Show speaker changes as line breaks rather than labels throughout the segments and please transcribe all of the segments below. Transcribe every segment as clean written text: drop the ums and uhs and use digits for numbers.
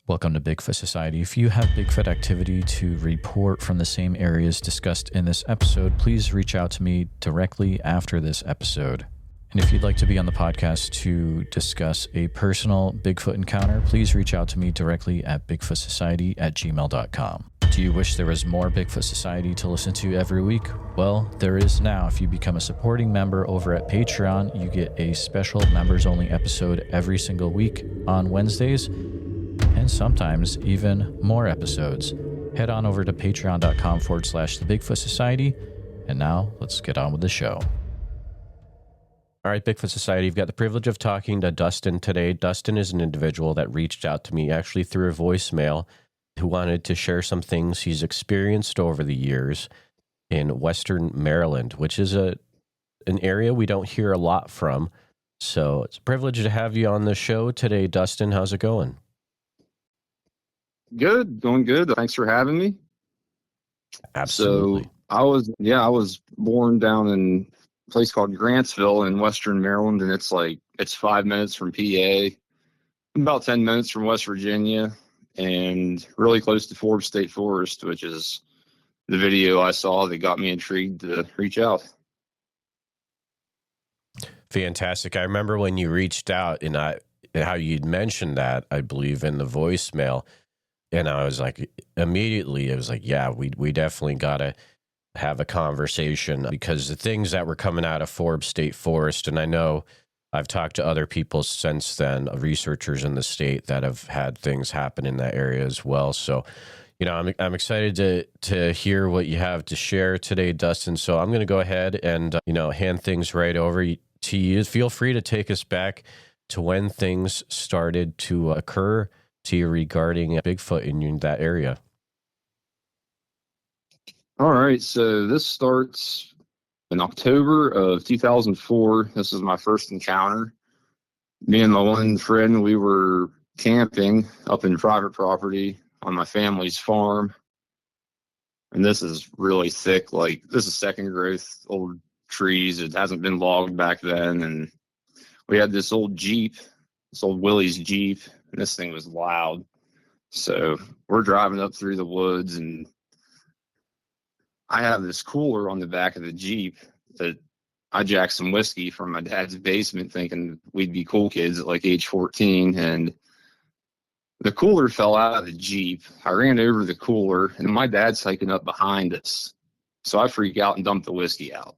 Welcome to Bigfoot Society. If you have Bigfoot activity to report from the same areas discussed in this episode, please reach out to me directly after this episode. And if you'd like to be on the podcast to discuss a personal Bigfoot encounter, please reach out to me directly at bigfootsociety@gmail.com. Do you wish there was more Bigfoot Society to listen to every week? Well, there is now. If you become a supporting member over at Patreon, you get a special members-only episode every single week on Wednesdays, and sometimes even more episodes. Head on over to patreon.com/the Bigfoot Society. And now let's get on with the show. All right, Bigfoot Society, you've got the privilege of talking to Dustin today. Dustin is an individual that reached out to me actually through a voicemail who wanted to share some things he's experienced over the years in Western Maryland, which is an area we don't hear a lot from. So it's a privilege to have you on the show today, Dustin. How's it going?
Good, going good. Thanks for having me.
Absolutely.
So I was born down in a place called Grantsville in Western Maryland, and it's 5 minutes from PA, about 10 minutes from West Virginia, and really close to Forbes State Forest, which is the video I saw that got me intrigued to reach out.
Fantastic. I remember when you reached out and how you'd mentioned that, I believe, in the voicemail. And I was like, immediately, it was like, yeah, we definitely got to have a conversation, because the things that were coming out of Forbes State Forest, and I know I've talked to other people since then, researchers in the state that have had things happen in that area as well. So, I'm excited to hear what you have to share today, Dustin. So I'm going to go ahead and, hand things right over to you. Feel free to take us back to when things started to occur to you regarding Bigfoot in that area.
All right, so this starts in October of 2004. This is my first encounter. Me and my one friend, we were camping up in private property on my family's farm. And this is really thick, this is second growth, old trees. It hasn't been logged back then. And we had this old Jeep, this old Willie's Jeep, and this thing was loud. So we're driving up through the woods, and I have this cooler on the back of the Jeep that I jacked some whiskey from my dad's basement thinking we'd be cool kids at age 14. And the cooler fell out of the Jeep. I ran over the cooler, and my dad's hiking up behind us. So I freak out and dump the whiskey out.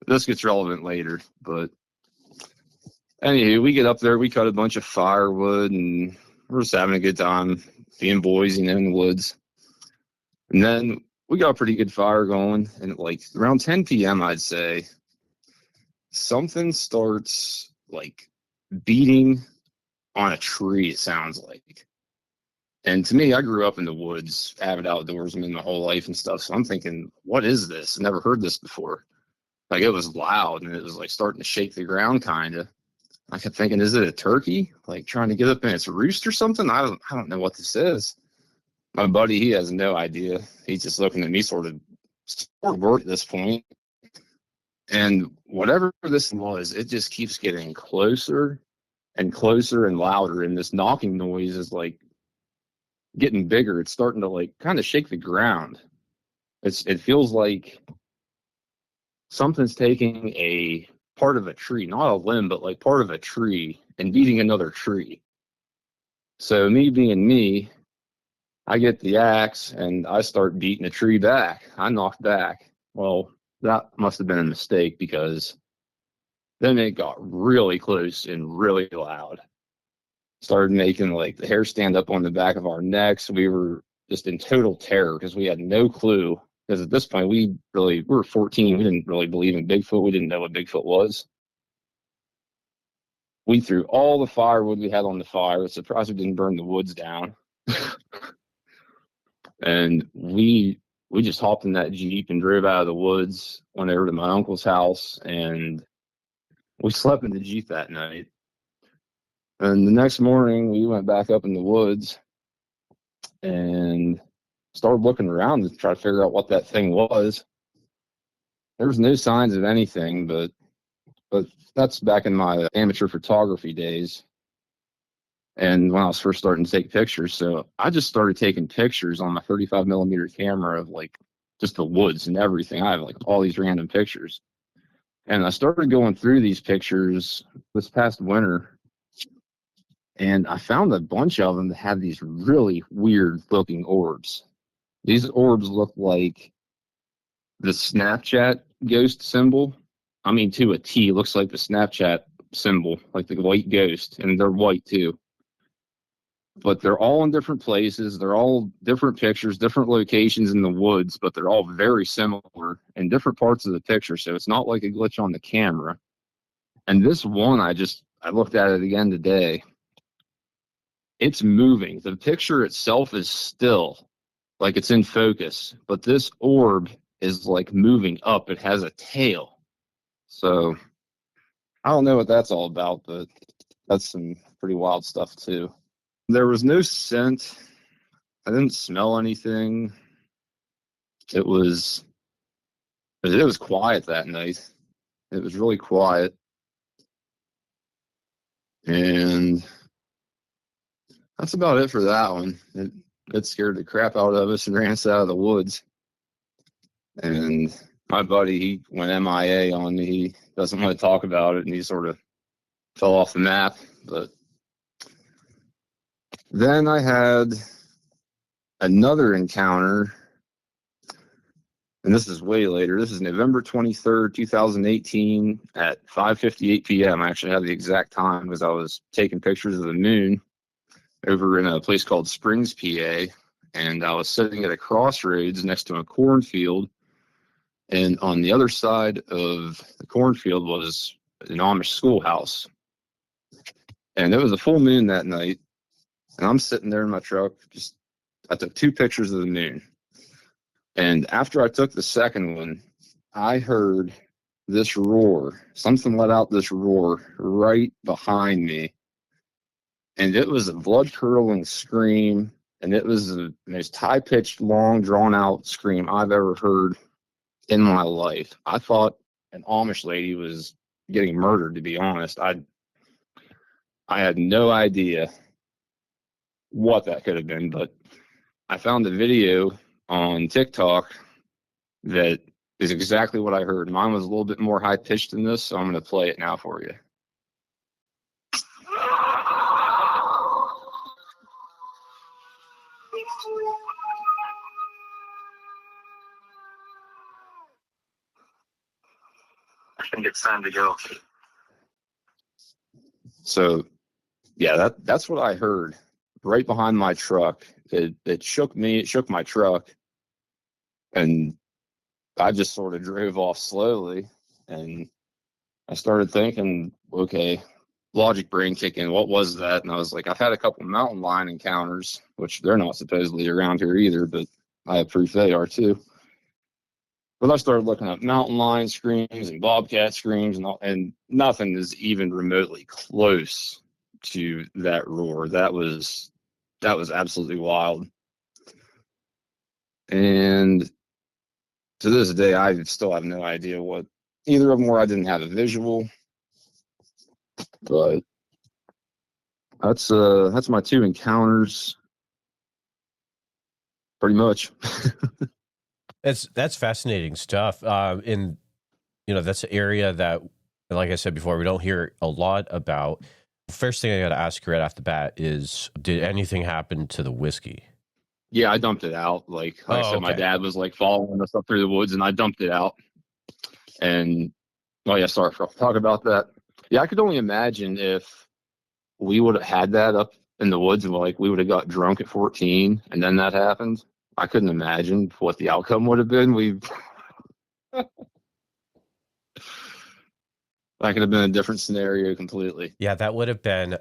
This gets relevant later, but anywho, we get up there, we cut a bunch of firewood, and we're just having a good time being boys, in the woods. And then we got a pretty good fire going, and at around 10 p.m., I'd say, something starts beating on a tree, it sounds like. And to me, I grew up in the woods, avid outdoorsman my whole life and stuff, so I'm thinking, what is this? I've never heard this before. It was loud, and it was starting to shake the ground, kind of. I kept thinking, is it a turkey? Trying to get up in its roost or something? I don't know what this is. My buddy, he has no idea. He's just looking at me sort of bored at this point. And whatever this was, it just keeps getting closer and closer and louder. And this knocking noise is getting bigger. It's starting to kind of shake the ground. It feels like something's taking a part of a tree, not a limb, but part of a tree, and beating another tree. So me being me, I get the axe and I start beating a tree back. I knocked back. Well, that must have been a mistake, because then it got really close and really loud. Started making the hair stand up on the back of our necks. We were just in total terror because we had no clue. Because at this point, we were 14. We didn't really believe in Bigfoot. We didn't know what Bigfoot was. We threw all the firewood we had on the fire. Surprised we didn't burn the woods down. And we just hopped in that Jeep and drove out of the woods, went over to my uncle's house, and we slept in the Jeep that night. And the next morning, we went back up in the woods and started looking around to try to figure out what that thing was. There was no signs of anything, but that's back in my amateur photography days. And when I was first starting to take pictures, so I just started taking pictures on my 35 millimeter camera of like just the woods and everything. I have like all these random pictures. And I started going through these pictures this past winter, and I found a bunch of them that had these really weird looking orbs. These orbs look like the Snapchat ghost symbol. I mean, to a T, looks like the Snapchat symbol, like the white ghost, and they're white too. But they're all in different places. They're all different pictures, different locations in the woods, but they're all very similar in different parts of the picture. So it's not like a glitch on the camera. And this one, I looked at it again today. It's moving. The picture itself is still, like it's in focus, but this orb is like moving up. It has a tail. So I don't know what that's all about, but that's some pretty wild stuff too. There was no scent. I didn't smell anything. It was quiet that night. It was really quiet. And that's about it for that one. It scared the crap out of us and ran us out of the woods. And my buddy, he went MIA on me. He doesn't want to talk about it, and he sort of fell off the map. But then I had another encounter, and this is way later. This is November 23rd, 2018 at 5:58 p.m. I actually have the exact time because I was taking pictures of the moon over in a place called Springs, PA, and I was sitting at a crossroads next to a cornfield, and on the other side of the cornfield was an Amish schoolhouse. And it was a full moon that night, and I'm sitting there in my truck. I took 2 pictures of the moon. And after I took the second one, I heard this roar. Something let out this roar right behind me. And it was a blood-curdling scream, and it was the most high-pitched, long, drawn-out scream I've ever heard in my life. I thought an Amish lady was getting murdered, to be honest. I had no idea what that could have been, but I found a video on TikTok that is exactly what I heard. Mine was a little bit more high-pitched than this, so I'm going to play it now for you. I think it's time to go. So, yeah, that's what I heard right behind my truck. It shook me. It shook my truck, and I just sort of drove off slowly. And I started thinking, okay, logic brain kicking. What was that? And I was like, I've had a couple mountain lion encounters, which they're not supposedly around here either, but I have proof they are too. But I started looking up mountain lion screams and bobcat screams, and nothing is even remotely close to that roar. That was absolutely wild. And to this day, I still have no idea what either of them were. I didn't have a visual, but that's my 2 encounters, pretty much.
That's fascinating stuff. And that's an area that, like I said before, we don't hear a lot about. First thing I got to ask you right off the bat is, did anything happen to the whiskey?
Yeah, I dumped it out. Like I said, my dad was like following us up through the woods, and I dumped it out. And sorry for talk about that. Yeah, I could only imagine if we would have had that up in the woods, and like we would have got drunk at 14, and then that happened. I couldn't imagine what the outcome would have been. That could have been a different scenario completely.
Yeah, that would have been,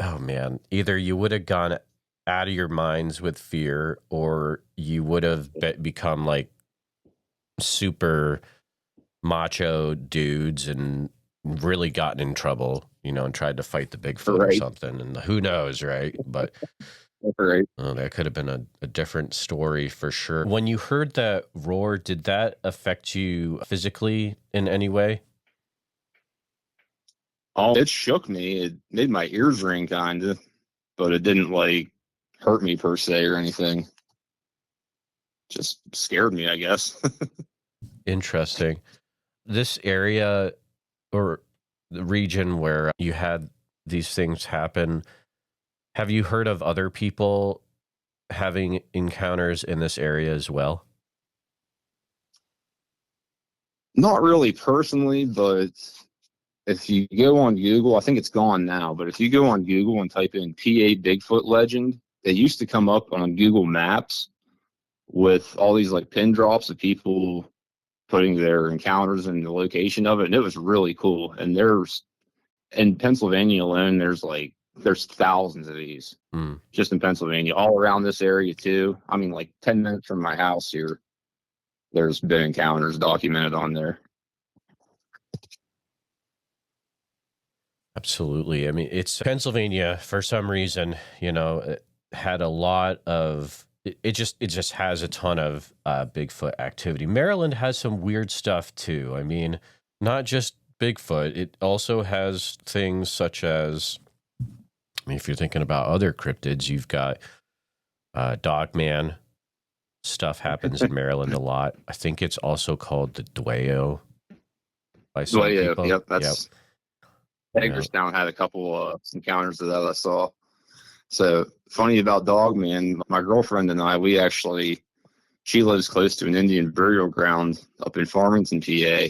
oh man, either you would have gone out of your minds with fear, or you would have become like super macho dudes and really gotten in trouble, and tried to fight the Bigfoot or something. And who knows, right? But that could have been a different story for sure. When you heard that roar, did that affect you physically in any way?
Oh, it shook me. It made my ears ring, kind of. but it didn't like hurt me per se or anything. Just scared me, I guess.
Interesting. This area or the region where you had these things happen, have you heard of other people having encounters in this area as well?
Not really personally, but if you go on Google, I think it's gone now, but if you go on Google and type in PA Bigfoot legend, they used to come up on Google Maps with all these like pin drops of people putting their encounters and the location of it. And it was really cool. And there's in Pennsylvania alone, there's thousands of these just in Pennsylvania, all around this area too. I mean, like 10 minutes from my house here, there's been encounters documented on there.
Absolutely. I mean, it's Pennsylvania for some reason, you know, it had a lot of it just has a ton of Bigfoot activity. Maryland has some weird stuff too. I mean, not just Bigfoot, it also has things such as, I mean, if you're thinking about other cryptids, you've got Dogman. Stuff happens in Maryland a lot. I think it's also called the Dwayyo by some people.
Yep, that's Hagerstown had a couple encounters of that I saw. So funny about Dogman, my girlfriend and I, she lives close to an Indian burial ground up in Farmington, PA.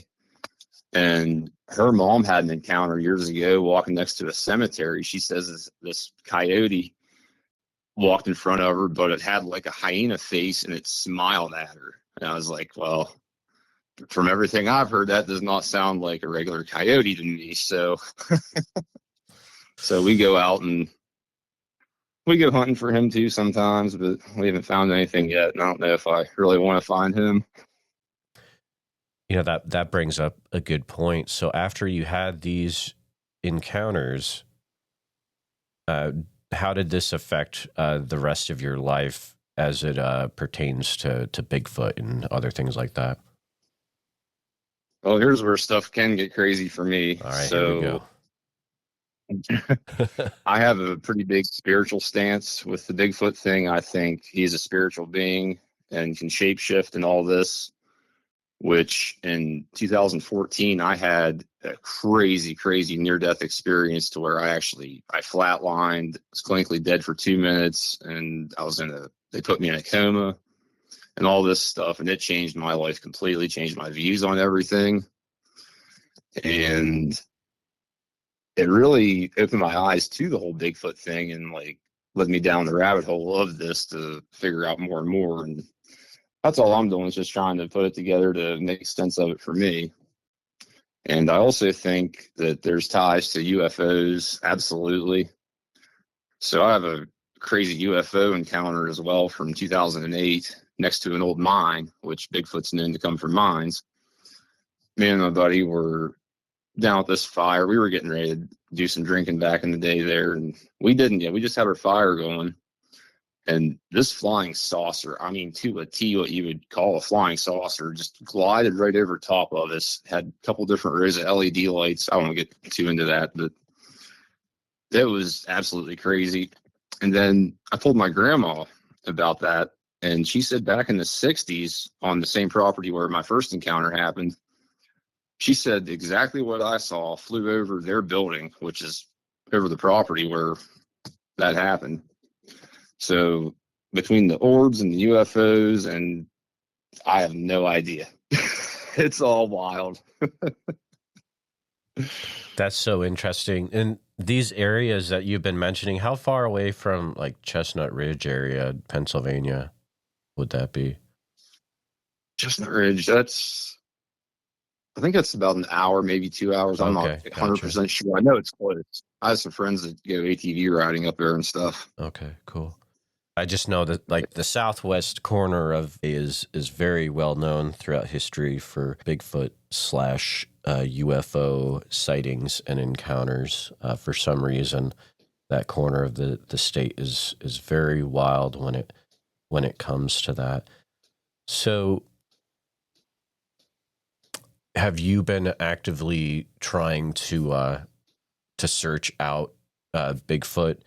And her mom had an encounter years ago walking next to a cemetery. She says this coyote walked in front of her, but it had like a hyena face and it smiled at her. And I was like, well, from everything I've heard, that does not sound like a regular coyote to me. So, so we go out and we go hunting for him too sometimes, but we haven't found anything yet. And I don't know if I really want to find him.
You know, that brings up a good point. So after you had these encounters, how did this affect the rest of your life as it pertains to Bigfoot and other things like that?
Well, here's where stuff can get crazy for me.
All right,
so
here we go.
I have a pretty big spiritual stance with the Bigfoot thing. I think he's a spiritual being and can shapeshift and all this, which in 2014, I had a crazy near-death experience to where I flatlined, was clinically dead for 2 minutes, and they put me in a coma and all this stuff, and it changed my life completely, changed my views on everything. And it really opened my eyes to the whole Bigfoot thing and like led me down the rabbit hole of this to figure out more and more. And that's all I'm doing is just trying to put it together to make sense of it for me. And I also think that there's ties to UFOs, absolutely. So I have a crazy UFO encounter as well from 2008 next to an old mine, which Bigfoot's known to come from mines. Me and my buddy were down at this fire. We were getting ready to do some drinking back in the day there, and we didn't yet. We just had our fire going. And this flying saucer, I mean, to a T, what you would call a flying saucer, just glided right over top of us, had a couple different rows of LED lights. I won't get too into that, but it was absolutely crazy. And then I told my grandma about that, and she said back in the 60s on the same property where my first encounter happened, she said exactly what I saw flew over their building, which is over the property where that happened. So between the orbs and the UFOs, and I have no idea. It's all wild.
That's so interesting. And these areas that you've been mentioning, how far away from like Chestnut Ridge area, Pennsylvania, would that be?
Chestnut Ridge, I think that's about an hour, maybe 2 hours. I'm not 100% sure. I know it's close. I have some friends that go ATV riding up there and stuff.
Okay, cool. I just know that like the southwest corner of is very well known throughout history for Bigfoot / UFO sightings and encounters. For some reason, that corner of the state is very wild when it comes to that. So, have you been actively trying to search out Bigfoot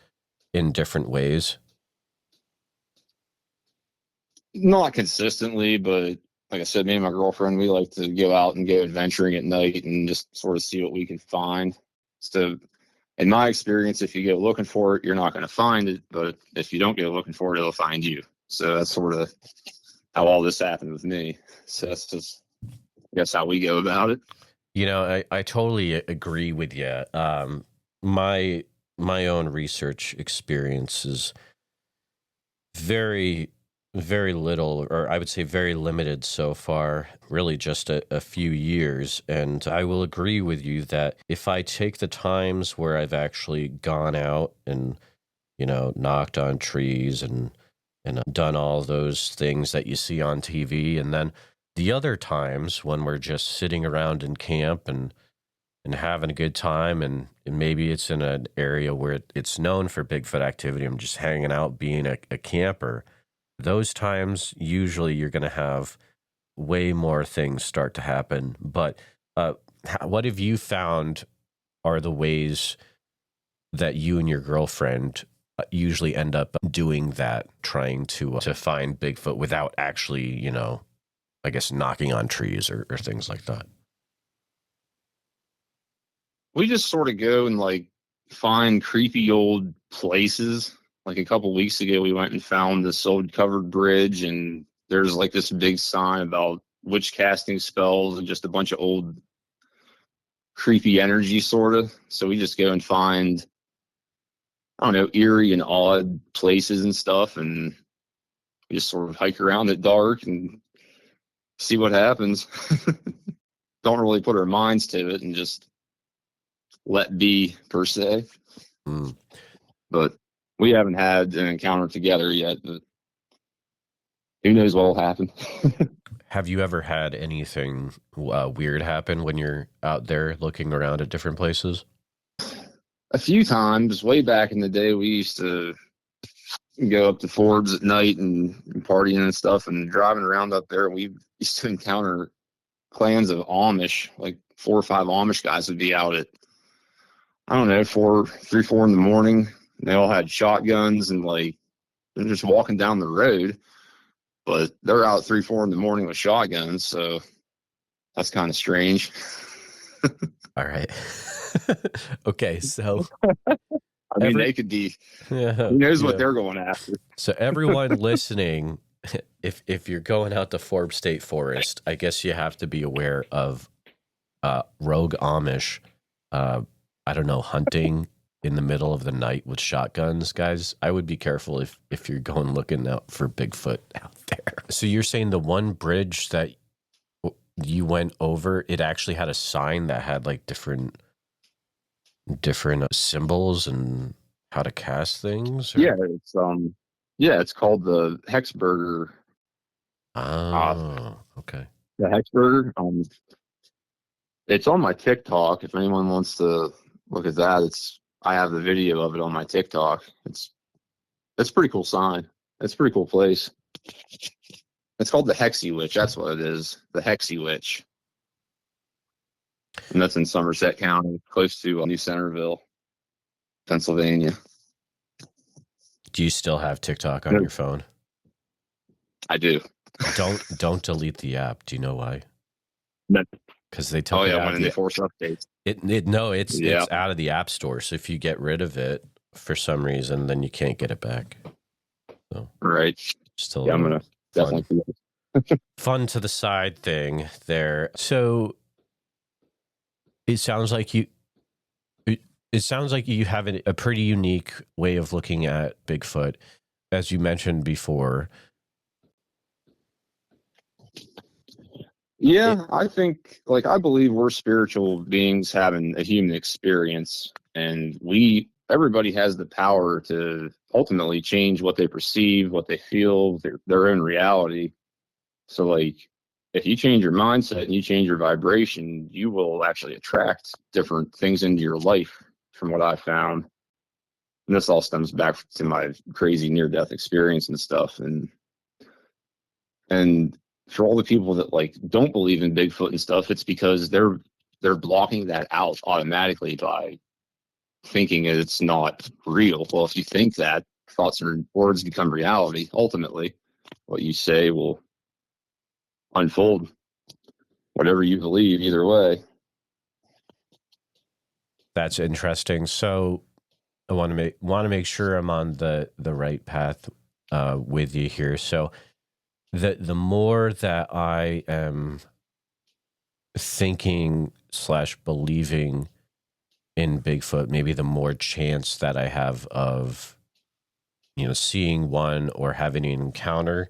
in different ways?
Not consistently, but like I said, me and my girlfriend, we like to go out and go adventuring at night and just sort of see what we can find. So in my experience, if you go looking for it, you're not going to find it. But if you don't go looking for it, it'll find you. So that's sort of how all this happened with me. So that's just, I guess, how we go about it.
You know, I totally agree with you. My own research experience is very, very little, or I would say very limited so far, really just a few years. And I will agree with you that if I take the times where I've actually gone out and, you know, knocked on trees and done all those things that you see on TV, and then the other times when we're just sitting around in camp and having a good time, and maybe it's in an area where it's known for Bigfoot activity, I'm just hanging out being a camper. Those times, usually you're going to have way more things start to happen. But what have you found are the ways that you and your girlfriend usually end up doing that, trying to find Bigfoot without actually, you know, I guess knocking on trees or things like that?
We just sort of go and like find creepy old places. Like a couple weeks ago, we went and found this old covered bridge, and there's like this big sign about witch casting spells and just a bunch of old creepy energy, sort of. So we just go and find, I don't know, eerie and odd places and stuff, and we just sort of hike around at dark and see what happens. Don't really put our minds to it and just let be, per se. But we haven't had an encounter together yet, but who knows what will happen.
Have you ever had anything weird happen when you're out there looking around at different places?
A few times. Way back in the day, we used to go up to Forbes at night and partying and stuff, and driving around up there, we used to encounter clans of Amish. Like 4 or 5 Amish guys would be out at, I don't know, 3, 4 in the morning. They all had shotguns, and like they're just walking down the road, but they're out 3, 4 in the morning with shotguns. So that's kind of strange.
All right. Okay, so
I mean, they could be.
Yeah,
who knows what they're going after?
So everyone listening, if you're going out to Forbes State Forest, I guess you have to be aware of rogue Amish. I don't know, hunting in the middle of the night with shotguns, guys. I would be careful if you're going looking out for Bigfoot out there. So you're saying the one bridge that you went over, it actually had a sign that had like different symbols and how to cast things? Or?
Yeah, it's called the Hexburger.
Oh, okay.
The Hexburger. It's on my TikTok. If anyone wants to look at that, I have the video of it on my TikTok. It's a pretty cool sign. It's a pretty cool place. It's called the Hexy Witch. That's what it is. The Hexy Witch. And that's in Somerset County, close to New Centerville, Pennsylvania.
Do you still have TikTok on your phone?
I do.
Don't delete the app. Do you know why? Because they took it out.
When they force updates.
It's out of the app store. So if you get rid of it for some reason, then you can't get it back. So
right.
Still,
I'm gonna definitely
fun to the side thing there. So it sounds like you have a pretty unique way of looking at Bigfoot, as you mentioned before.
Yeah, I think, I believe we're spiritual beings having a human experience, and everybody has the power to ultimately change what they perceive, what they feel, their own reality. So, if you change your mindset and you change your vibration, you will actually attract different things into your life, from what I found. And this all stems back to my crazy near-death experience and stuff. And for all the people that don't believe in Bigfoot and stuff, it's because they're blocking that out automatically by thinking it's not real. Well, if you think that, thoughts and words become reality. Ultimately, what you say will unfold whatever you believe either way.
That's interesting. So I want to make sure I'm on the right path with you here. So the more that I am thinking / believing in Bigfoot, maybe the more chance that I have of, you know, seeing one or having an encounter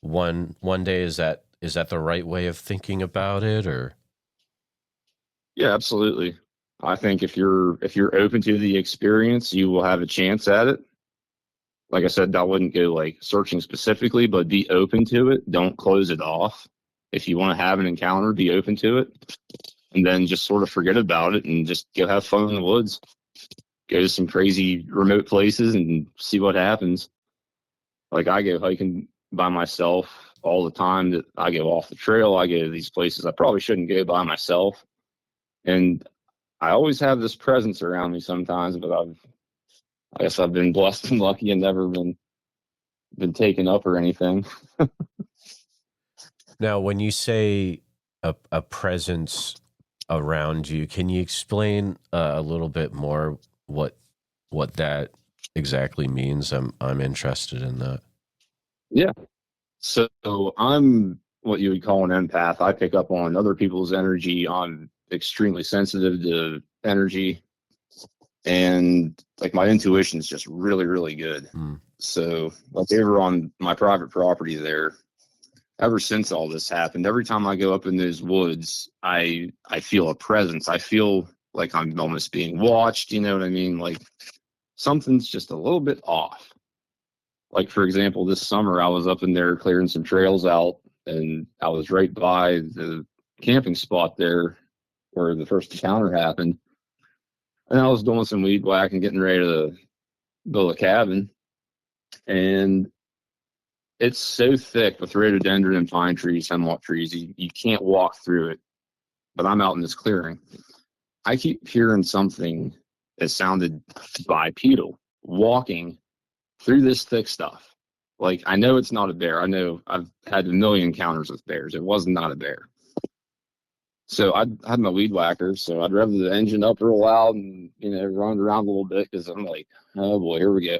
one day. Is that the right way of thinking about it? Or
Yeah, absolutely. I think if you're open to the experience, you will have a chance at it. Like I said, I wouldn't go like searching specifically, but be open to it. Don't close it off. If you want to have an encounter, be open to it, and then just sort of forget about it and just go have fun in the woods. Go to some crazy remote places and see what happens. Like I go hiking by myself all the time. That I go off the trail. I go to these places I probably shouldn't go by myself, and I always have this presence around me sometimes. But I guess I've been blessed and lucky and never been taken up or anything.
now, when you say a presence around you, can you explain a little bit more what that exactly means? I'm interested in that.
Yeah. So I'm what you would call an empath. I pick up on other people's energy. I'm extremely sensitive to energy, and like my intuition is just really, really good. So like they were on my private property there. Ever since all this happened, every time I go up in those woods, I feel a presence. I feel like I'm almost being watched. You know what I mean? Like something's just a little bit off. Like, for example, this summer I was up in there clearing some trails out, and I was right by the camping spot there where the first encounter happened. And I was doing some weed whacking, getting ready to build a cabin. And it's so thick with rhododendron and pine trees, hemlock trees, you can't walk through it. But I'm out in this clearing. I keep hearing something that sounded bipedal walking through this thick stuff. Like, I know it's not a bear. I know I've had a million encounters with bears. It was not a bear. So I had my weed whacker, so I'd rev the engine up real loud and, you know, run around a little bit because I'm like, oh boy, here we go.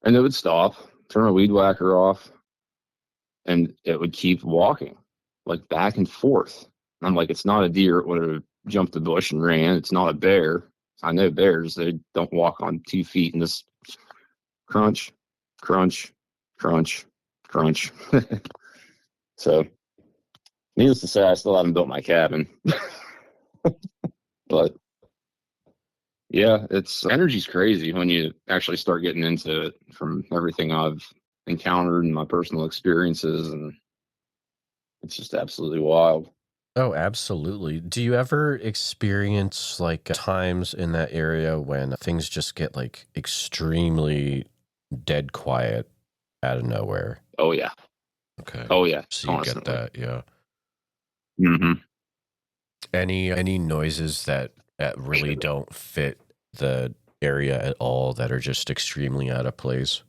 And it would stop, turn my weed whacker off, and it would keep walking, like back and forth. And I'm like, it's not a deer. It would have jumped the bush and ran. It's not a bear. I know bears, they don't walk on 2 feet and just crunch, crunch, crunch, crunch. So, needless to say, I still haven't built my cabin. But yeah, it's energy's crazy when you actually start getting into it from everything I've encountered and my personal experiences, and it's just absolutely wild.
Oh, absolutely. Do you ever experience like times in that area when things just get like extremely dead quiet out of nowhere?
Oh yeah.
Okay.
Oh yeah.
So you
Constantly.
get that, yeah.
Mm-hmm.
Any noises that really don't fit the area at all that are just extremely out of place?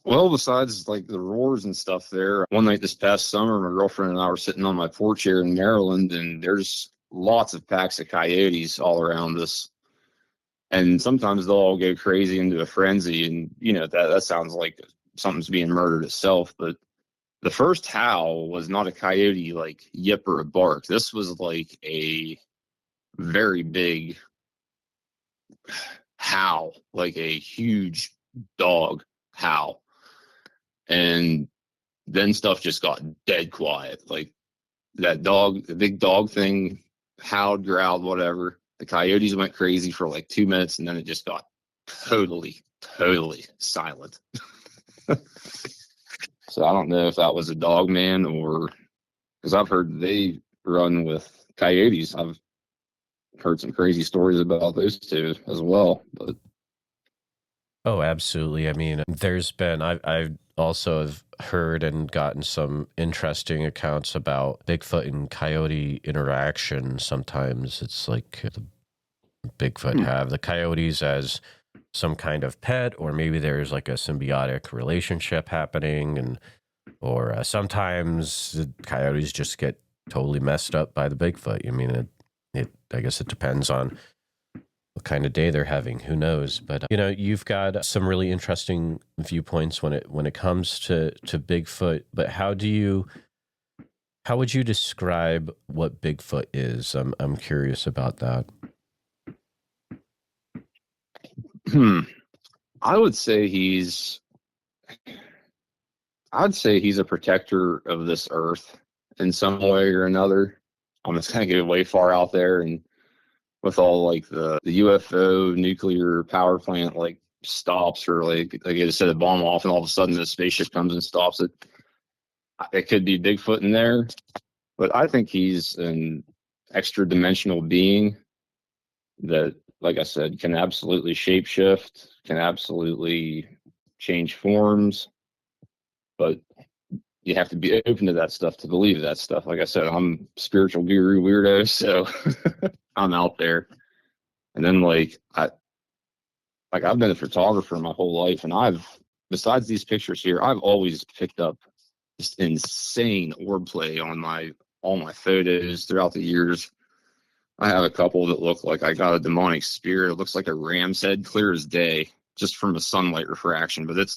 Well, besides like the roars and stuff there, one night this past summer, my girlfriend and I were sitting on my porch here in Maryland, and there's lots of packs of coyotes all around us. And sometimes they'll all go crazy into a frenzy, and you know that sounds like something's being murdered itself. But the first howl was not a coyote like yip or a bark. This was like a very big howl, like a huge dog howl. And then stuff just got dead quiet. Like that dog, the big dog thing howled, growled, whatever. The coyotes went crazy for like 2 minutes, and then it just got totally, totally silent. So I don't know if that was a dog man, or because I've heard they run with coyotes. I've heard some crazy stories about those two as well. But
Oh, absolutely. I mean, I've also have heard and gotten some interesting accounts about Bigfoot and coyote interaction. Sometimes it's like the Bigfoot
Hmm.
have the coyotes as some kind of pet, or maybe there's like a symbiotic relationship happening, and or sometimes the coyotes just get totally messed up by the Bigfoot. I mean, I guess it depends on what kind of day they're having. Who knows? But you've got some really interesting viewpoints when it comes to Bigfoot. But how would you describe what Bigfoot is? I'm curious about that.
I would say I'd say he's a protector of this earth in some way or another. I'm just kind of get way far out there, and with all like the UFO nuclear power plant like stops, or like they just set a bomb off, and all of a sudden the spaceship comes and stops it. It could be Bigfoot in there, but I think he's an extra dimensional being that, like I said, can absolutely shapeshift, can absolutely change forms, but you have to be open to that stuff to believe that stuff. Like I said, I'm spiritual guru weirdo, so I'm out there. And then I've been a photographer my whole life, and besides these pictures here, I've always picked up just insane wordplay on all my photos throughout the years. I have a couple that look like I got a demonic spirit. It looks like a ram's head, clear as day, just from the sunlight refraction. But it's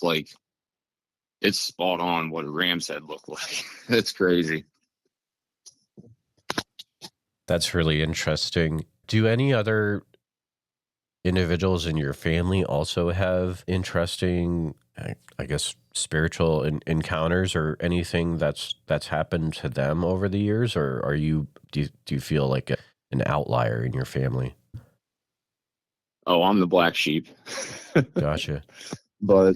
spot on what a ram's head looked like. It's crazy.
That's really interesting. Do any other individuals in your family also have interesting, I guess, spiritual encounters or anything that's happened to them over the years, or do you feel like an outlier in your family?
Oh, I'm the black sheep.
Gotcha.
But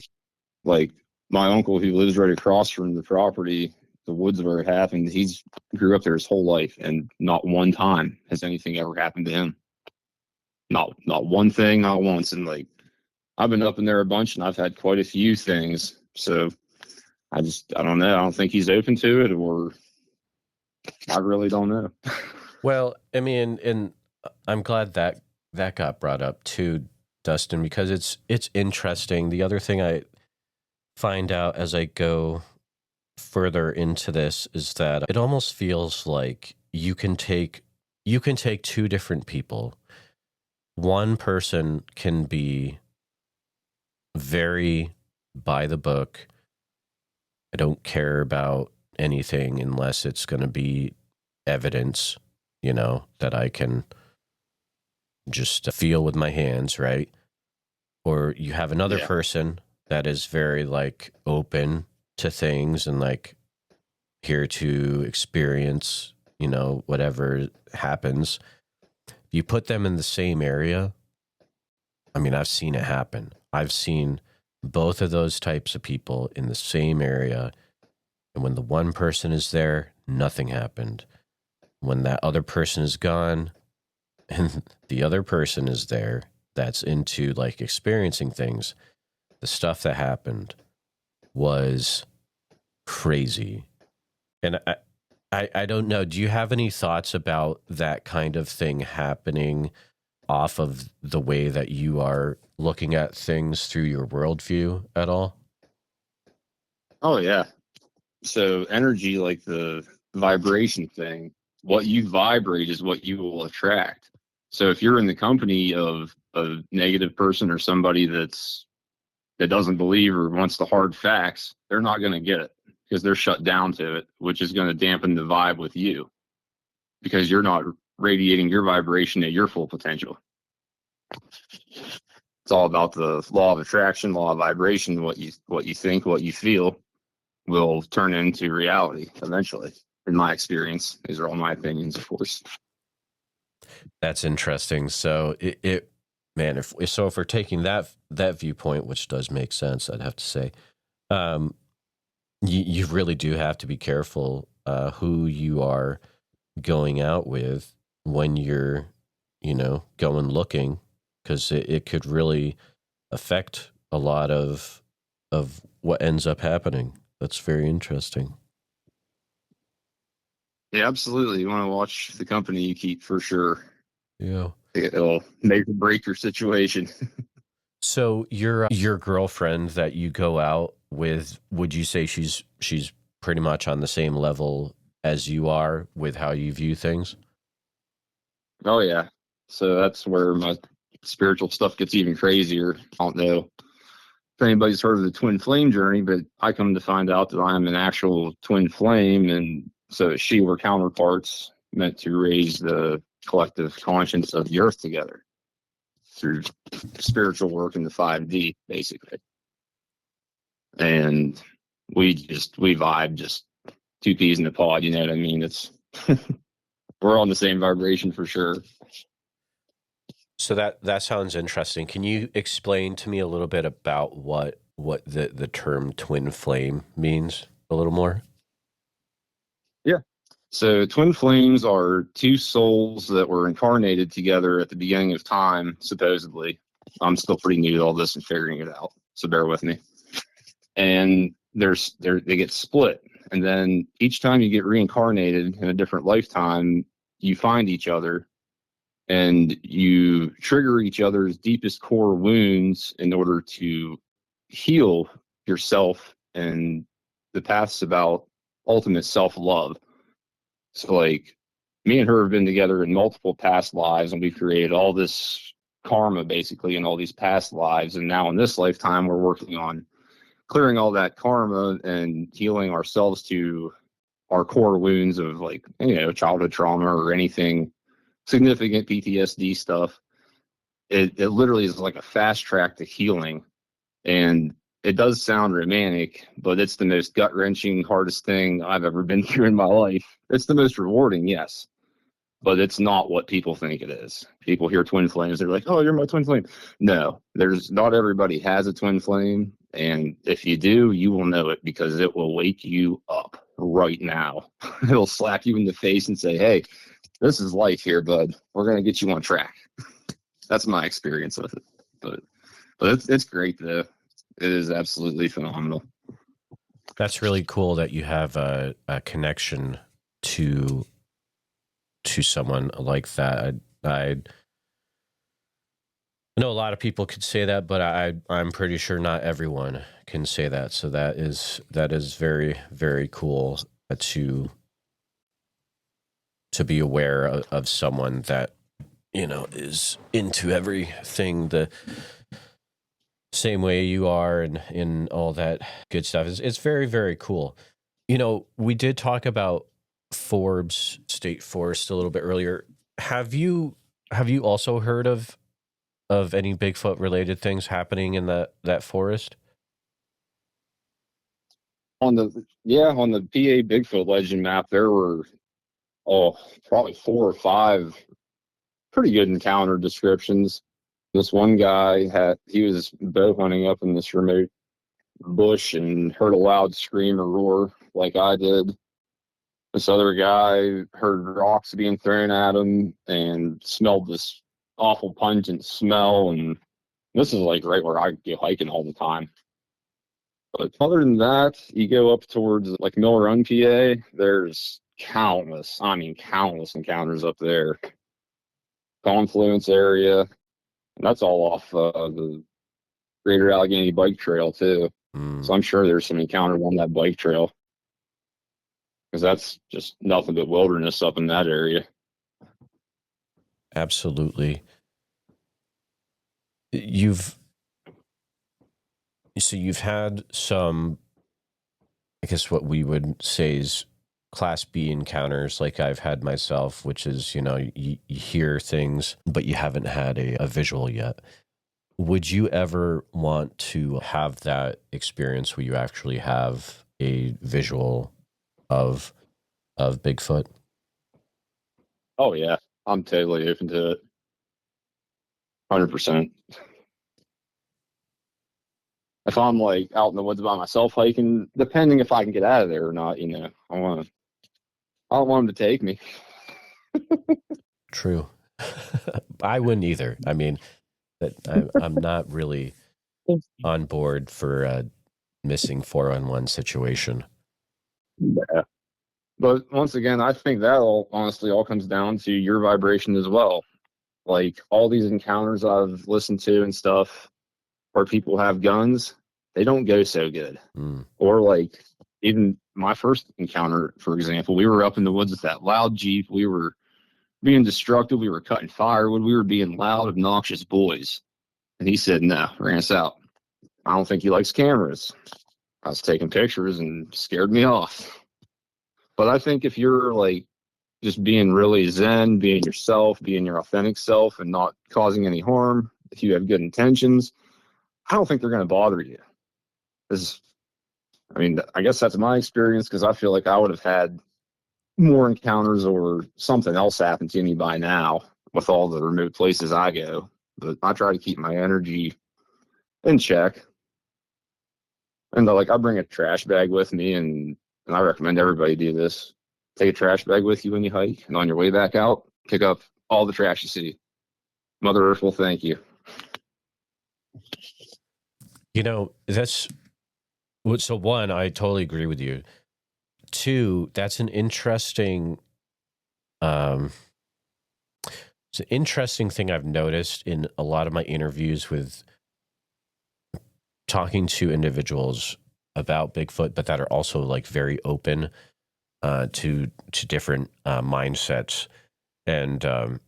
like my uncle who lives right across from the property, the woods where it happened, he's grew up there his whole life, and not one time has anything ever happened to him. Not one thing, not once. And like I've been up in there a bunch, and I've had quite a few things. So I don't know. I don't think he's open to it, or I really don't know.
Well, I mean, and I'm glad that got brought up too, Dustin, because it's interesting. The other thing I find out as I go further into this is that it almost feels like you can take two different people. One person can be very by the book. I don't care about anything unless it's going to be evidence, that I can just feel with my hands, right? Or you have another person that is very like open to things and like here to experience, whatever happens. You put them in the same area. I mean, I've seen it happen. I've seen both of those types of people in the same area. And when the one person is there, nothing happened. When that other person is gone and the other person is there that's into like experiencing things, the stuff that happened was crazy. And I don't know. Do you have any thoughts about that kind of thing happening off of the way that you are looking at things through your worldview at all?
Oh yeah. So energy, like the vibration thing, what you vibrate is what you will attract. So if you're in the company of a negative person or somebody that doesn't believe or wants the hard facts, they're not going to get it because they're shut down to it, which is going to dampen the vibe with you because you're not radiating your vibration at your full potential. It's all about the law of attraction, law of vibration. What you think, what you feel will turn into reality eventually. In my experience, these are all my opinions, of course.
That's interesting. So man, if we're taking that viewpoint, which does make sense, I'd have to say, you really do have to be careful who you are going out with when you're, going looking, because it could really affect a lot of what ends up happening. That's very interesting.
Yeah, absolutely. You want to watch the company you keep for sure.
Yeah.
It'll make or break your situation.
So your girlfriend that you go out with, would you say she's pretty much on the same level as you are with how you view things?
Oh yeah. So that's where my spiritual stuff gets even crazier. I don't know if anybody's heard of the twin flame journey, but I come to find out that I'm an actual twin flame, and so she were counterparts meant to raise the collective conscience of the earth together through spiritual work in the 5D, basically. And we vibe just two peas in a pod, you know what I mean? It's we're on the same vibration for sure.
So that sounds interesting. Can you explain to me a little bit about what the term twin flame means a little more?
Yeah. So twin flames are two souls that were incarnated together at the beginning of time, supposedly. I'm still pretty new to all this and figuring it out, so bear with me. And they get split, and then each time you get reincarnated in a different lifetime, you find each other, and you trigger each other's deepest core wounds in order to heal yourself. And the path's about ultimate self-love. So like me and her have been together in multiple past lives, and we've created all this karma basically in all these past lives. And now in this lifetime, we're working on clearing all that karma and healing ourselves to our core wounds of, like, you know, childhood trauma or anything significant PTSD stuff. It literally is like a fast track to healing. And it does sound romantic, but it's the most gut-wrenching, hardest thing I've ever been through in my life. It's the most rewarding, yes, but it's not what people think it is. People hear twin flames, they're like, oh, you're my twin flame. No, not everybody has a twin flame, and if you do, you will know it, because it will wake you up right now. It'll slap you in the face and say, hey, this is life here, bud. We're going to get you on track. That's my experience with it. But it's great, though. It is absolutely phenomenal.
That's really cool that you have a connection to someone like that. I know a lot of people could say that, but I'm pretty sure not everyone can say that. So that is very, very cool to be aware of someone that, you know, is into everything the same way you are, and in all that good stuff. It's very, very cool. You know, we did talk about Forbes State Forest a little bit earlier. Have you also heard of any Bigfoot related things happening in that forest?
On the PA Bigfoot legend map, there were probably 4 or 5 pretty good encounter descriptions. This one guy he was bow hunting up in this remote bush and heard a loud scream or roar like I did. This other guy heard rocks being thrown at him and smelled this awful pungent smell. And this is like right where I go hiking all the time. But other than that, you go up towards like Mill Run, PA, there's countless encounters up there. Confluence area. And that's all off the Greater Allegheny Bike Trail, too. So I'm sure there's some encounters on that bike trail, because that's just nothing but wilderness up in that area.
Absolutely. You've had some, I guess what we would say is Class B encounters, like I've had myself, which is, you know, you hear things, but you haven't had a visual yet. Would you ever want to have that experience where you actually have a visual of Bigfoot?
Oh, yeah. I'm totally open to it. 100%. If I'm like out in the woods by myself hiking, depending if I can get out of there or not, you know, I don't want them to take me.
True. I wouldn't either. I mean, I'm not really on board for a missing 411 situation.
Yeah. But once again, I think that honestly all comes down to your vibration as well. Like all these encounters I've listened to and stuff where people have guns, they don't go so good. Or like even my first encounter, for example, we were up in the woods with that loud Jeep. We were being destructive. We were cutting firewood. We were being loud, obnoxious boys. And he said, no, ran us out. I don't think he likes cameras. I was taking pictures and scared me off. But I think if you're like just being really zen, being yourself, being your authentic self and not causing any harm, if you have good intentions, I don't think they're going to bother you. I guess that's my experience because I feel like I would have had more encounters or something else happen to me by now with all the remote places I go. But I try to keep my energy in check. And I bring a trash bag with me, and I recommend everybody do this. Take a trash bag with you when you hike, and on your way back out, pick up all the trash you see. Mother Earth will thank you.
So one, I totally agree with you. Two, that's an interesting thing I've noticed in a lot of my interviews with talking to individuals about Bigfoot, but that are also like very open to different mindsets. And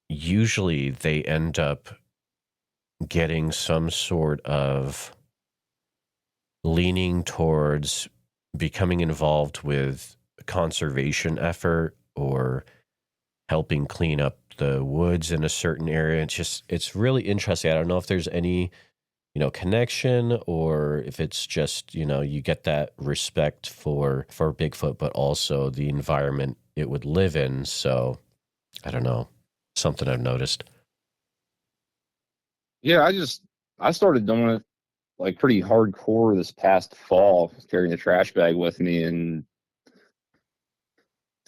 usually they end up getting some sort of leaning towards becoming involved with conservation effort or helping clean up the woods in a certain area. It's really interesting. I don't know if there's any, connection or if it's just, you get that respect for Bigfoot, but also the environment it would live in. So I don't know, something I've noticed.
Yeah, I started doing it like pretty hardcore this past fall, carrying a trash bag with me, and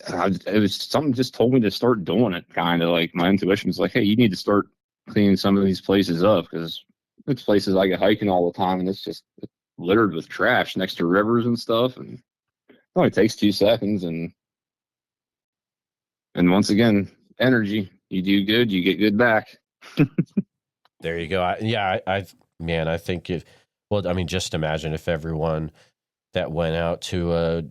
it was something just told me to start doing it. Kind of like my intuition was like, hey, you need to start cleaning some of these places up because it's places I get hiking all the time, and it's littered with trash next to rivers and stuff, and it only takes 2 seconds, and once again, energy. You do good, you get good back.
There you go. I think just imagine if everyone that went out to a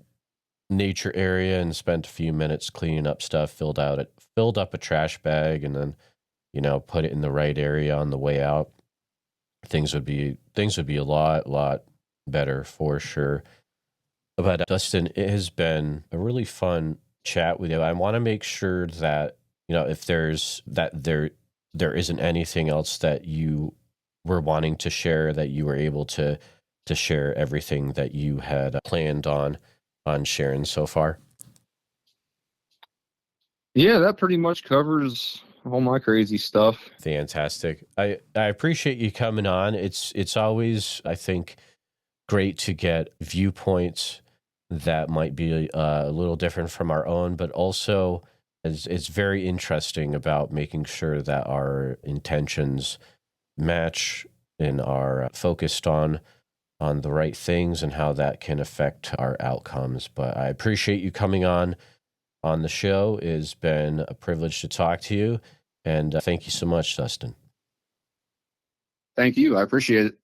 nature area and spent a few minutes cleaning up stuff, filled up a trash bag, and then, put it in the right area on the way out, things would be a lot better for sure. But Dustin, it has been a really fun chat with you. I want to make sure that, if there isn't anything else that you were wanting to share, that you were able to share everything that you had planned on sharing so far.
Yeah, that pretty much covers all my crazy stuff.
Fantastic. I appreciate you coming on. It's always, I think, great to get viewpoints that might be a little different from our own, but also it's very interesting about making sure that our intentions match and are focused on the right things and how that can affect our outcomes. But I appreciate you coming on the show. It's been a privilege to talk to you, and thank you so much, Dustin.
Thank you. I appreciate it.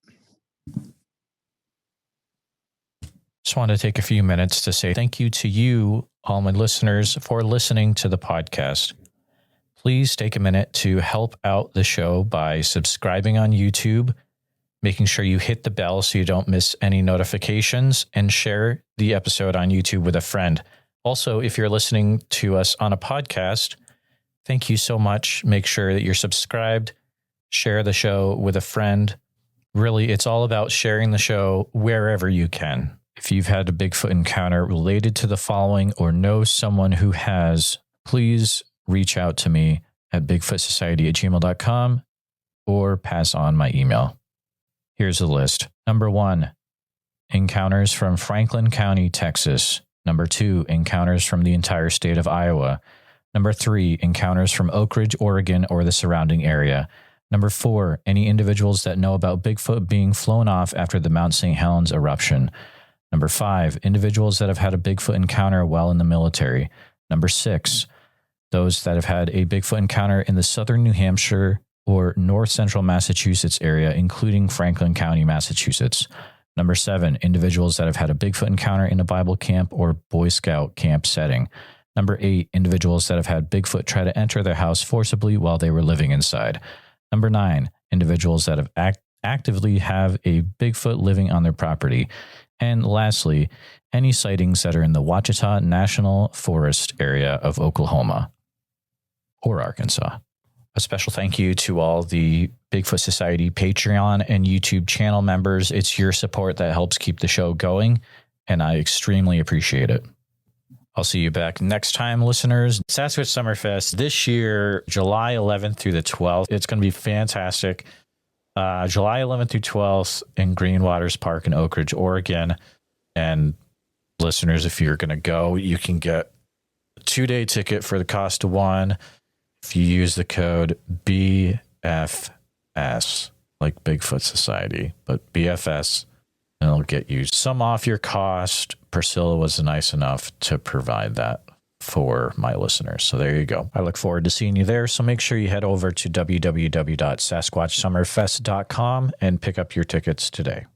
Just want to take a few minutes to say thank you to you, all my listeners, for listening to the podcast. Please take a minute to help out the show by subscribing on YouTube, making sure you hit the bell so you don't miss any notifications, and share the episode on YouTube with a friend. Also, if you're listening to us on a podcast, thank you so much. Make sure that you're subscribed, share the show with a friend. Really, it's all about sharing the show wherever you can. If you've had a Bigfoot encounter related to the following or know someone who has, please reach out to me at bigfootsociety@gmail.com or pass on my email. Here's the list. Number 1, encounters from Franklin County, Texas. Number 2, encounters from the entire state of Iowa. Number 3, encounters from Oak Ridge, Oregon, or the surrounding area. Number 4, any individuals that know about Bigfoot being flown off after the Mount St. Helens eruption. Number 5, individuals that have had a Bigfoot encounter while in the military. Number 6, those that have had a Bigfoot encounter in the southern New Hampshire or north central Massachusetts area, including Franklin County, Massachusetts. Number 7, individuals that have had a Bigfoot encounter in a Bible camp or Boy Scout camp setting. Number 8, individuals that have had Bigfoot try to enter their house forcibly while they were living inside. Number 9, individuals that have actively have a Bigfoot living on their property. And lastly, any sightings that are in the Ouachita National Forest area of Oklahoma or Arkansas. A special thank you to all the Bigfoot Society Patreon and YouTube channel members. It's your support that helps keep the show going, and I extremely appreciate it. I'll see you back next time, listeners. Sasquatch Summerfest this year, July 11th through the 12th. It's going to be fantastic. July 11th through 12th in Green Waters Park in Oak Ridge, Oregon. And listeners, if you're going to go, you can get a 2-day ticket for the cost of one. If you use the code BFS, like Bigfoot Society, but BFS, and it'll get you some off your cost. Priscilla was nice enough to provide that for my listeners. So there you go. I look forward to seeing you there. So make sure you head over to www.sasquatchsummerfest.com and pick up your tickets today.